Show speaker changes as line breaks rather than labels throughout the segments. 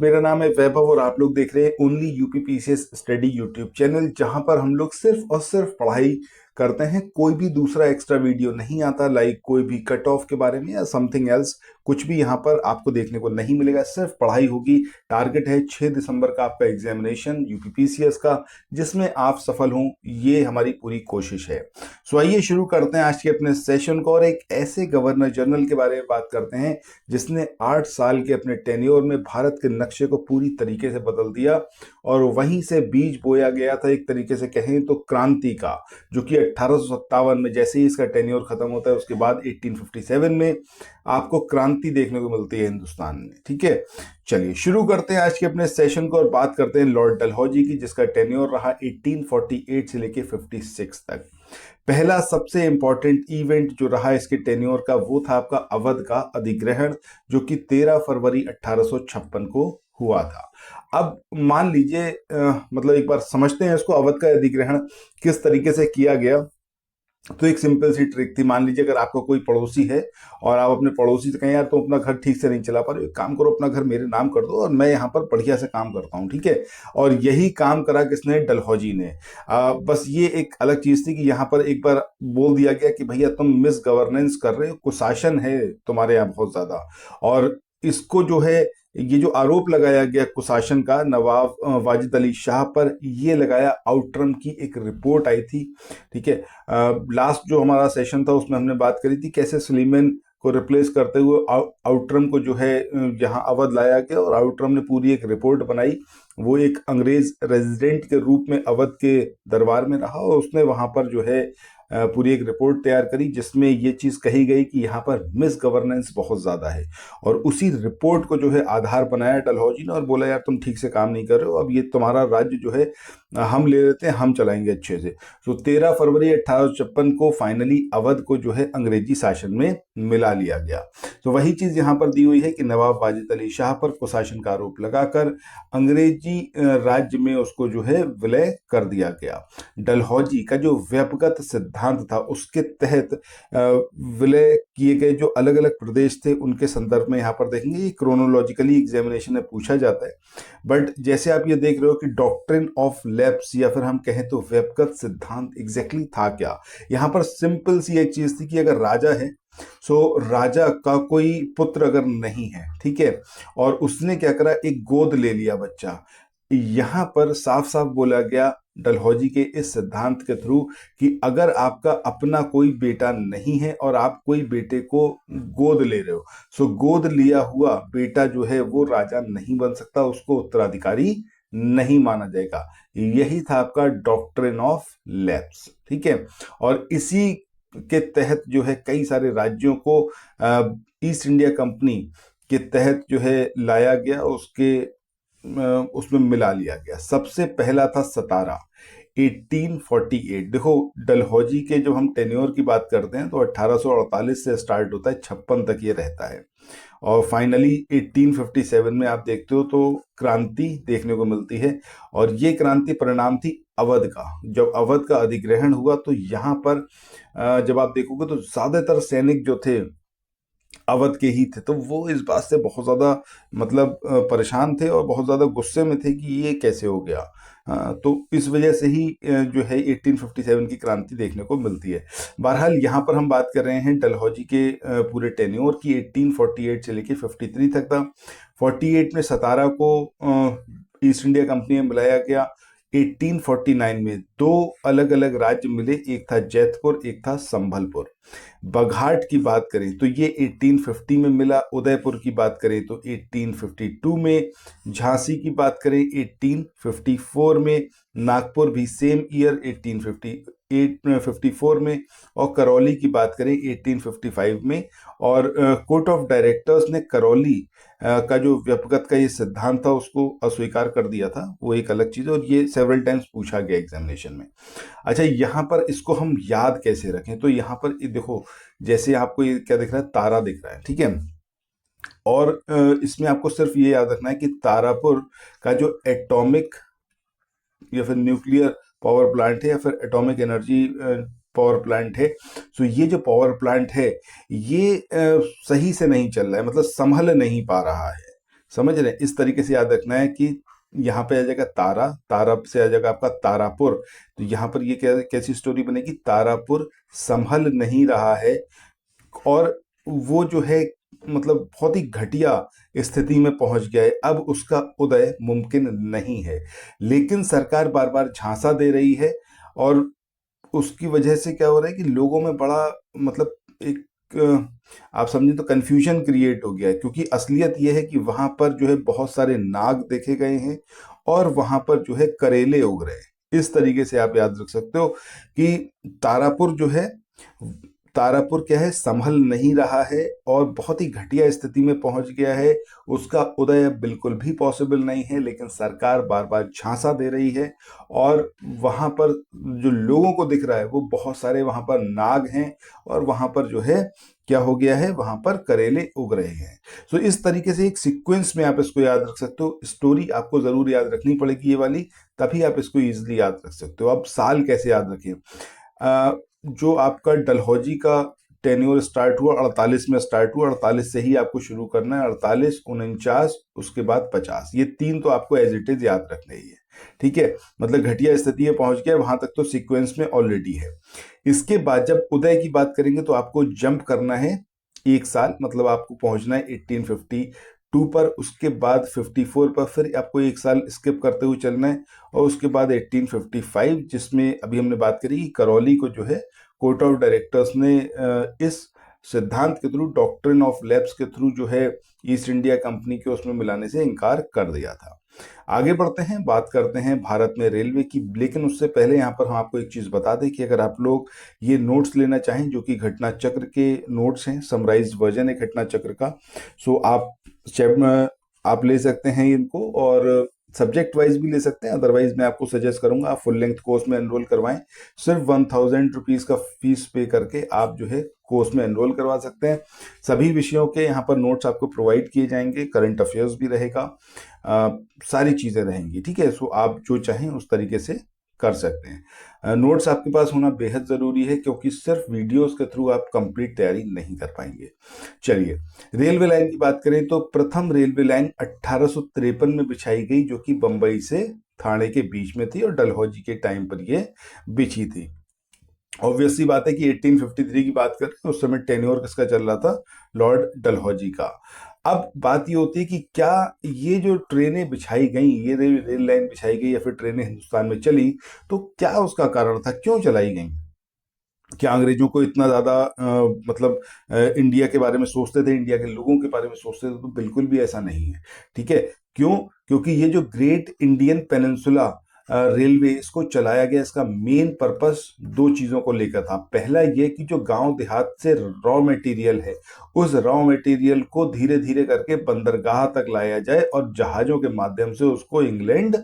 मेरा नाम है वैभव और आप लोग देख रहे हैं only UPPCS study YouTube channel, जहां पर हम लोग सिर्फ और सिर्फ पढ़ाई करते हैं। कोई भी दूसरा एक्स्ट्रा वीडियो नहीं आता, लाइक कोई भी कट ऑफ के बारे में या समथिंग एल्स कुछ भी यहाँ पर आपको देखने को नहीं मिलेगा। सिर्फ पढ़ाई होगी। टारगेट है 6 दिसंबर का आपका एग्जामिनेशन यूपीपीसीएस का, जिसमें आप सफल हों, ये हमारी पूरी कोशिश है। सो आइए शुरू करते हैं आज के अपने सेशन को और एक ऐसे गवर्नर जनरल के बारे में बात करते हैं जिसने 8 साल के अपने टेन्योर में भारत के नक्शे को पूरी तरीके से बदल दिया और वहीं से बीज बोया गया था, एक तरीके से कहें तो क्रांति का, जो कि 1857 में जैसे ही इसका टेन्योर खत्म होता है उसके बाद 1857 में आपको क्रांति देखने को मिलती है हिंदुस्तान में। ठीक है, चलिए शुरू करते हैं आज के अपने सेशन को और बात करते हैं लॉर्ड डलहौजी की, जिसका टेन्योर रहा 1848 से लेके 56 तक। पहला सबसे इंपॉर्टेंट इवेंट जो रहा इसके टेन्योर का वो था आपका अवध का अधिग्रहण, जो कि 13 फरवरी 1856 को हुआ था। अब मान लीजिए मतलब एक बार समझते हैं इसको, अवध का अधिग्रहण किस तरीके से किया गया। तो एक सिंपल सी ट्रिक थी। मान लीजिए अगर आपका कोई पड़ोसी है और आप अपने पड़ोसी से कहें यार तुम अपना घर ठीक से नहीं चला पा रहे हो, एक काम करो अपना घर मेरे नाम कर दो और मैं यहाँ पर बढ़िया से काम करता हूँ। ठीक है, और यही काम करा किसने? डलहौजी ने। बस ये एक अलग चीज थी कि यहाँ पर एक बार बोल दिया गया कि भैया तुम मिस गवर्नेंस कर रहे हो, कुशासन है तुम्हारे यहाँ बहुत ज्यादा। और इसको जो है ये जो आरोप लगाया गया कुशासन का नवाब वाजिद अली शाह पर, ये लगाया आउटरम की एक रिपोर्ट आई थी। ठीक है, लास्ट जो हमारा सेशन था उसमें हमने बात करी थी कैसे सुलेमान को रिप्लेस करते हुए आउटरम को जो है यहाँ अवध लाया गया और आउटरम ने पूरी एक रिपोर्ट बनाई। वो एक अंग्रेज रेजिडेंट के रूप में अवध के दरबार में रहा और उसने वहां पर जो है पूरी एक रिपोर्ट तैयार करी जिसमें ये चीज कही गई कि यहाँ पर मिस गवर्नेंस बहुत ज्यादा है। और उसी रिपोर्ट को जो है आधार बनाया डलहौजी ने और बोला यार तुम ठीक से काम नहीं कर रहे हो, अब ये तुम्हारा राज्य जो है हम ले लेते हैं, हम चलाएंगे अच्छे से। तो 13 फरवरी 1856 को फाइनली अवध को जो है अंग्रेजी शासन में मिला लिया गया। तो वही चीज यहाँ पर दी हुई है कि नवाब वाजिद अली शाह पर कुशासन का आरोप लगाकर अंग्रेजी राज्य में उसको जो है विलय कर दिया गया। डलहौजी का जो व्यपगत सिद्धांत था उसके तहत विलय किए गए जो अलग अलग प्रदेश थे उनके संदर्भ में यहाँ पर देखेंगे। ये क्रोनोलॉजिकली एग्जामिनेशन में पूछा जाता है, बट जैसे आप ये देख रहे हो कि डॉक्ट्रिन ऑफ लैप्स या फिर हम कहें तो व्यपगत सिद्धांत एग्जैक्टली था क्या। यहाँ पर सिंपल सी एक चीज थी कि अगर राजा है, सो राजा का कोई पुत्र अगर नहीं है, ठीक है, और उसने क्या करा, एक गोद ले लिया बच्चा। यहां पर साफ साफ बोला गया डलहौजी के इस सिद्धांत के थ्रू कि अगर आपका अपना कोई बेटा नहीं है और आप कोई बेटे को गोद ले रहे हो, सो गोद लिया हुआ बेटा जो है वो राजा नहीं बन सकता, उसको उत्तराधिकारी नहीं माना जाएगा। यही था आपका डॉक्ट्रिन ऑफ लैप्स। ठीक है, और इसी के तहत जो है कई सारे राज्यों को ईस्ट इंडिया कंपनी के तहत जो है लाया गया, उसमें मिला लिया गया। सबसे पहला था सतारा 1848। देखो डलहौजी के जब हम टेन्योर की बात करते हैं तो 1848 से स्टार्ट होता है, 56 तक ये रहता है और फाइनली 1857 में आप देखते हो तो क्रांति देखने को मिलती है। और ये क्रांति परिणाम थी अवध का। जब अवध का अधिग्रहण हुआ तो यहाँ पर जब आप देखोगे तो ज्यादातर सैनिक जो थे अवध के ही थे, तो वो इस बात से बहुत ज़्यादा मतलब परेशान थे और बहुत ज़्यादा गुस्से में थे कि ये कैसे हो गया। तो इस वजह से ही जो है 1857 की क्रांति देखने को मिलती है। बहरहाल यहाँ पर हम बात कर रहे हैं डलहौजी के पूरे टेन्योर की। 1848 से लेके 53 तक था। 48 में सतारा को ईस्ट इंडिया कंपनी में मिलाया गया। 1849 में दो अलग अलग राज्य मिले, एक था जैतपुर, एक था संभलपुर। बघाट की बात करें तो ये 1850 में मिला। उदयपुर की बात करें तो 1852 में। झांसी की बात करें 1854 में। नागपुर भी सेम ईयर 1854 में। और करौली की बात करें 1855 में। और कोर्ट ऑफ डायरेक्टर्स ने करौली का जो व्यपगत का ये सिद्धांत था उसको अस्वीकार कर दिया था, वो एक अलग चीज है और ये सेवरल टाइम्स पूछा गया एग्जामिनेशन में। अच्छा, यहाँ पर इसको हम याद कैसे रखें? तो यहाँ पर देखो, जैसे आपको ये क्या दिख रहा है, तारा दिख रहा है, ठीक है, और इसमें आपको सिर्फ ये याद रखना है कि तारापुर का जो एटॉमिक या फिर न्यूक्लियर पावर प्लांट है या फिर एटॉमिक एनर्जी पावर प्लांट है, सो ये जो पावर प्लांट है ये सही से नहीं चल रहा है, मतलब संभल नहीं पा रहा है। समझ रहे हैं? इस तरीके से याद रखना है कि यहाँ पे आ जाएगा तारा, तारा से आ जाएगा आपका तारापुर। तो यहाँ पर ये कैसी स्टोरी बनेगी, तारापुर संभल नहीं रहा है, और वो जो है मतलब बहुत ही घटिया स्थिति में पहुंच गया है, अब उसका उदय मुमकिन नहीं है। लेकिन सरकार बार बार झांसा दे रही है, और उसकी वजह से क्या हो रहा है कि लोगों में बड़ा मतलब एक आप समझें तो कंफ्यूजन क्रिएट हो गया है, क्योंकि असलियत यह है कि वहां पर जो है बहुत सारे नाग देखे गए हैं, और वहां पर जो है करेले उग रहे हैं। इस तरीके से आप याद रख सकते हो कि तारापुर जो है, तारापुर क्या है, संभल नहीं रहा है और बहुत ही घटिया स्थिति में पहुंच गया है। उसका उदय अब बिल्कुल भी पॉसिबल नहीं है, लेकिन सरकार बार बार झांसा दे रही है, और वहां पर जो लोगों को दिख रहा है वो बहुत सारे वहां पर नाग हैं, और वहां पर जो है क्या हो गया है, वहां पर करेले उग रहे हैं। सो इस तरीके से एक सीक्वेंस में आप इसको याद रख सकते हो। स्टोरी आपको जरूर याद रखनी पड़ेगी ये वाली, तभी आप इसको इजिली याद रख सकते हो। अब साल कैसे याद रखें, जो आपका डलहौजी का टेन्योर स्टार्ट हुआ 48 में स्टार्ट हुआ, 48 से ही आपको शुरू करना है, 48, 49, उसके बाद 50, ये तीन तो आपको एज इट इज याद रखने ही है। ठीक है, मतलब घटिया स्थिति में पहुंच गया, वहां तक तो सीक्वेंस में ऑलरेडी है। इसके बाद जब उदय की बात करेंगे तो आपको जंप करना है एक साल, मतलब आपको पहुंचना है 1852 पर, उसके बाद 54 पर, फिर आपको एक साल स्किप करते हुए चलना है, और उसके बाद 1855, जिसमें अभी हमने बात करी कि करौली को जो है कोर्ट ऑफ डायरेक्टर्स ने इस सिद्धांत के थ्रू, डॉक्ट्रिन ऑफ लैप्स के थ्रू जो है ईस्ट इंडिया कंपनी के उसमें मिलाने से इनकार कर दिया था। आगे बढ़ते हैं, बात करते हैं भारत में रेलवे की। लेकिन उससे पहले यहाँ पर हम आपको एक चीज बता दें कि अगर आप लोग ये नोट्स लेना चाहें, जो कि घटना चक्र के नोट्स हैं, समराइज्ड वर्जन है घटना चक्र का, सो आप ले सकते हैं इनको, और सब्जेक्ट वाइज भी ले सकते हैं। अदरवाइज मैं आपको सजेस्ट करूंगा आप फुल लेंथ कोर्स में एनरोल करवाएं। सिर्फ 1000 रुपीज का फीस पे करके आप जो है कोर्स में एनरोल करवा सकते हैं। सभी विषयों के यहाँ पर नोट्स आपको प्रोवाइड किए जाएंगे, करंट अफेयर्स भी रहेगा, सारी चीजें रहेंगी। ठीक है, सो आप जो चाहें उस तरीके से कर सकते हैं। नोट्स आपके पास होना बेहद जरूरी है, क्योंकि सिर्फ वीडियोस के थ्रू आप कंप्लीट तैयारी नहीं कर पाएंगे। चलिए, रेलवे लाइन की बात करें तो प्रथम रेलवे लाइन 1853 में बिछाई गई, जो कि बंबई से थाने के बीच में थी, और डलहौजी के टाइम पर ये बिछी थी। ऑब्वियसली बात है कि 1853 की बात करें, उस समय टेन्योर किसका चल रहा था, लॉर्ड डलहौजी का। अब बात ये होती है कि क्या ये जो ट्रेनें बिछाई गई, ये रेल लाइन बिछाई गई या फिर ट्रेनें हिंदुस्तान में चली, तो क्या उसका कारण था, क्यों चलाई गई? क्या अंग्रेजों को इतना ज्यादा मतलब इंडिया के बारे में सोचते थे, इंडिया के लोगों के बारे में सोचते थे? तो बिल्कुल भी ऐसा नहीं है। ठीक है, क्यों? क्योंकि ये जो ग्रेट इंडियन पेनिनसुला रेलवे इसको चलाया गया, इसका मेन पर्पस दो चीजों को लेकर था। पहला ये कि जो गांव देहात से रॉ मटेरियल है, उस रॉ मटेरियल को धीरे धीरे करके बंदरगाह तक लाया जाए, और जहाजों के माध्यम से उसको इंग्लैंड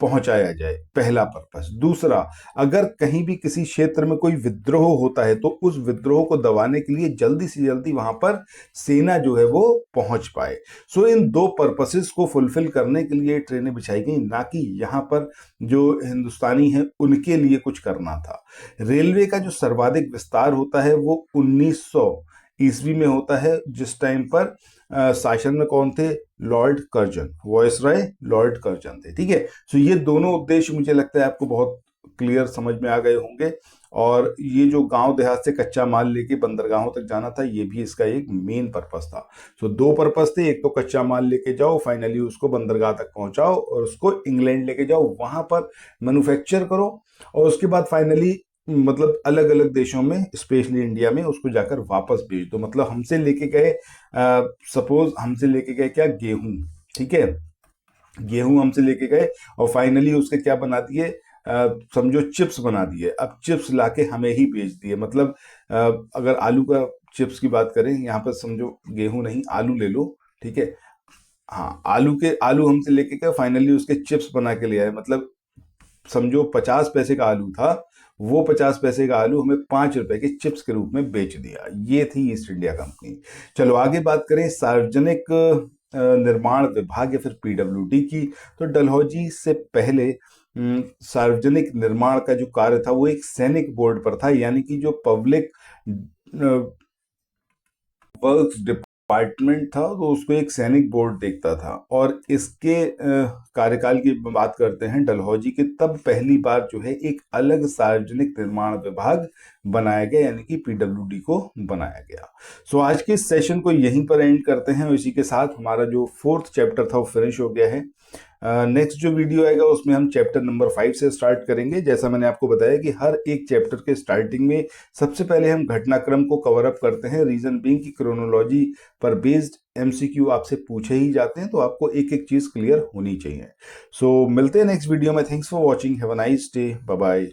पहुंचाया जाए, पहला पर्पस। दूसरा, अगर कहीं भी किसी क्षेत्र में कोई विद्रोह होता है, तो उस विद्रोह को दबाने के लिए जल्दी से जल्दी वहां पर सेना जो है वो पहुंच पाए। सो इन दो पर्पसेस को फुलफिल करने के लिए ट्रेनें बिछाई गई, ना कि यहाँ पर जो हिंदुस्तानी हैं उनके लिए कुछ करना था। रेलवे का जो सर्वाधिक विस्तार होता है वो 1900 ईस्वी में होता है, जिस टाइम पर शासन में कौन थे, लॉर्ड कर्जन, वॉयसरॉय लॉर्ड कर्जन थे। ठीक है, सो ये दोनों उद्देश्य मुझे लगता है आपको बहुत क्लियर समझ में आ गए होंगे। और ये जो गांव देहात से कच्चा माल लेके बंदरगाहों तक जाना था, ये भी इसका एक मेन पर्पस था। सो दो पर्पस थे, एक तो कच्चा माल लेके जाओ, फाइनली उसको बंदरगाह तक पहुंचाओ, और उसको इंग्लैंड लेके जाओ, वहां पर मैन्युफैक्चर करो, और उसके बाद फाइनली मतलब अलग अलग देशों में, स्पेशली इंडिया में, उसको जाकर वापस भेज दो। मतलब हमसे लेके गए, सपोज हमसे लेके गए क्या, गेहूं। ठीक है, गेहूं हमसे लेके गए, और फाइनली उसके क्या बना दिए, समझो चिप्स बना दिए। अब चिप्स लाके हमें ही बेच दिए। मतलब अगर आलू का चिप्स की बात करें, यहाँ पर समझो गेहूं नहीं, आलू ले लो। ठीक है, हाँ, आलू हमसे लेके गए, फाइनली उसके चिप्स बना के ले आए। मतलब समझो 50 पैसे का आलू था, वो 50 पैसे का आलू हमें 5 रुपए के चिप्स के रूप में बेच दिया। ये थी ईस्ट इंडिया कंपनी। चलो आगे बात करें सार्वजनिक निर्माण विभाग या फिर पीडब्ल्यूडी की। तो डलहौजी से पहले सार्वजनिक निर्माण का जो कार्य था वो एक सैनिक बोर्ड पर था, यानी कि जो पब्लिक वर्क्स डिपार्टमेंट था, तो उसको एक सैनिक बोर्ड देखता था। और इसके कार्यकाल की बात करते हैं डलहौजी के, तब पहली बार जो है एक अलग सार्वजनिक निर्माण विभाग बनाया गया, यानी कि पीडब्ल्यूडी को बनाया गया। सो आज के इस सेशन को यहीं पर एंड करते हैं, और इसी के साथ हमारा जो 4th चैप्टर था वो फिनिश हो गया है। नेक्स्ट जो वीडियो आएगा उसमें हम चैप्टर नंबर 5 से स्टार्ट करेंगे। जैसा मैंने आपको बताया कि हर एक चैप्टर के स्टार्टिंग में सबसे पहले हम घटनाक्रम को कवर अप करते हैं, रीजन बीइंग की क्रोनोलॉजी पर बेस्ड एमसीक्यू आपसे पूछे ही जाते हैं, तो आपको एक एक चीज क्लियर होनी चाहिए। सो मिलते हैं नेक्स्ट वीडियो में। Thanks for watching, have a nice day, bye bye.